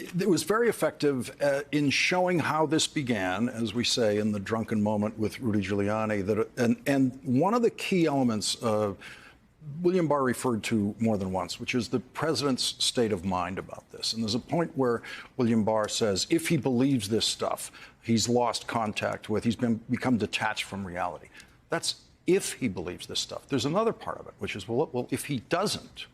it was very effective in showing how this began, as we say, in the drunken moment with Rudy Giuliani. And one of the key elements William Barr referred to more than once, which is the president's state of mind about this. And there's a point where William Barr says if he believes this stuff, he's lost contact with, he's become detached from reality. That's if he believes this stuff. There's another part of it, which is, well, if he doesn't,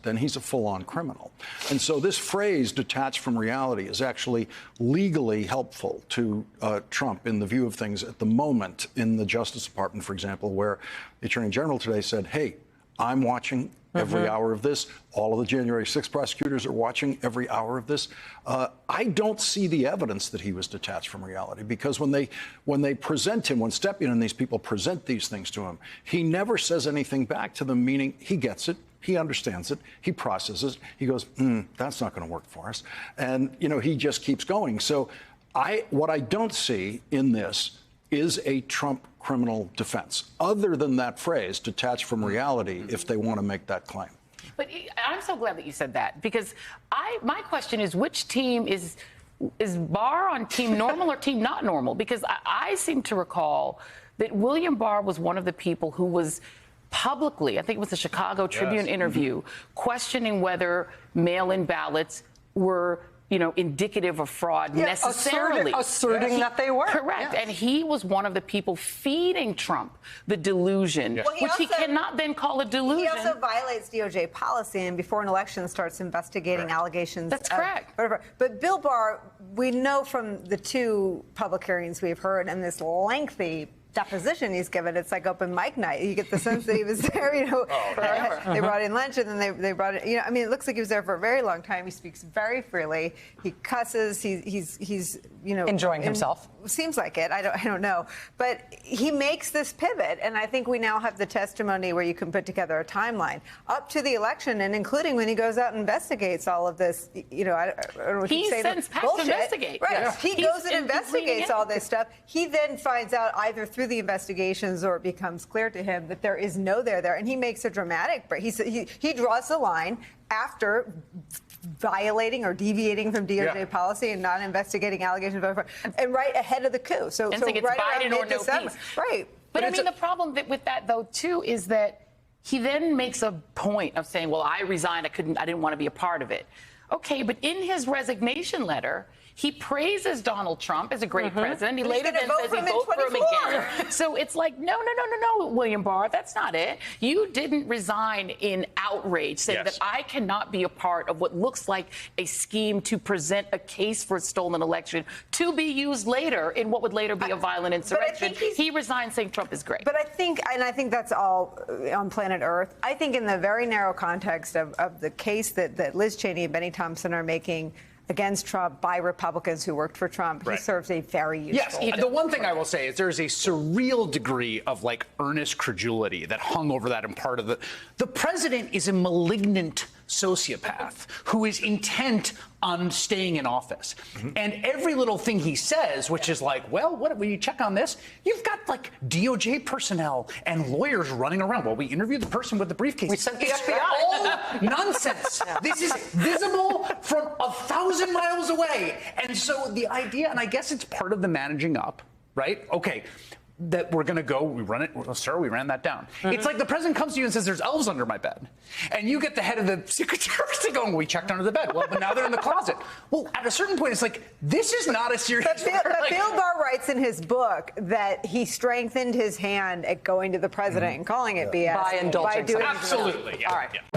then he's a full-on criminal. And so this phrase, detached from reality, is actually legally helpful to Trump in the view of things at the moment in the Justice Department, for example, where the Attorney General today said, hey, I'm watching every hour of this. All of the January 6th prosecutors are watching every hour of this. I don't see the evidence that he was detached from reality, because when they present him, when Stepien and these people present these things to him, he never says anything back to them, meaning he gets it. He understands it. He processes it. He goes, that's not going to work for us. And, he just keeps going. So what I don't see in this is a Trump criminal defense, other than that phrase, detached from reality, if they want to make that claim. But I'm so glad that you said that, because my question is, which team is Barr on team normal or team not normal? Because I seem to recall that William Barr was one of the people who was publicly, I think it was the Chicago Tribune interview, questioning whether mail-in ballots were, indicative of fraud necessarily. Asserting that they were. Correct. Yes. And he was one of the people feeding Trump the delusion, which he cannot then call a delusion. He also violates DOJ policy, and before an election starts investigating allegations. That's correct. Whatever. But Bill Barr, we know from the two public hearings we've heard and this lengthy deposition he's given, it's like open mic night. You get the sense that he was there, they brought in lunch, and then they brought it, it looks like he was there for a very long time. He speaks very freely. He cusses. He's enjoying himself. Seems like it. I don't know. But he makes this pivot, and I think we now have the testimony where you can put together a timeline up to the election, and including when he goes out and investigates all of this, I don't know what he sends Pat to investigate. Right. Yeah. He goes and investigates all this stuff. He then finds out either through the investigations or it becomes clear to him that there is no there, and he makes a dramatic break. He draws the line after violating or deviating from DOJ policy and not investigating allegations of fraud, and right ahead of the coup. So right around mid-December. Right. But I mean, the problem with that, though, too, is that he then makes a point of saying, well, I resigned. I didn't want to be a part of it. Okay, but in his resignation letter, he praises Donald Trump as a great president. He later then says he votes for him again. So it's like, no, William Barr, that's not it. You didn't resign in outrage, saying that I cannot be a part of what looks like a scheme to present a case for a stolen election to be used later in what would later be a violent insurrection. He resigned saying Trump is great. But I think that's all on planet Earth. I think in the very narrow context of the case that Liz Cheney and Benny Thompson are making against Trump by Republicans who worked for Trump, he serves a very useful. Yes, the one thing I will say is there's a surreal degree of earnest credulity that hung over that, and part of the president is a malignant sociopath who is intent on staying in office. And every little thing he says, which is well, when you check on this, you've got DOJ personnel and lawyers running around. Well, we interviewed the person with the briefcase. We sent the FBI. All nonsense. This is visible from 1,000 miles away. And so the idea, and I guess it's part of the managing up, right? Okay, that we're going to go, we run it, sir, we ran that down. It's like the president comes to you and says, there's elves under my bed. And you get the head of the Secret Service going, we checked under the bed. Well, but now they're in the closet. Well, at a certain point, it's this is not a serious... But Bill Barr writes in his book that he strengthened his hand at going to the president and calling it BS. By indulging. By doing Absolutely. Yeah. All right. Yeah.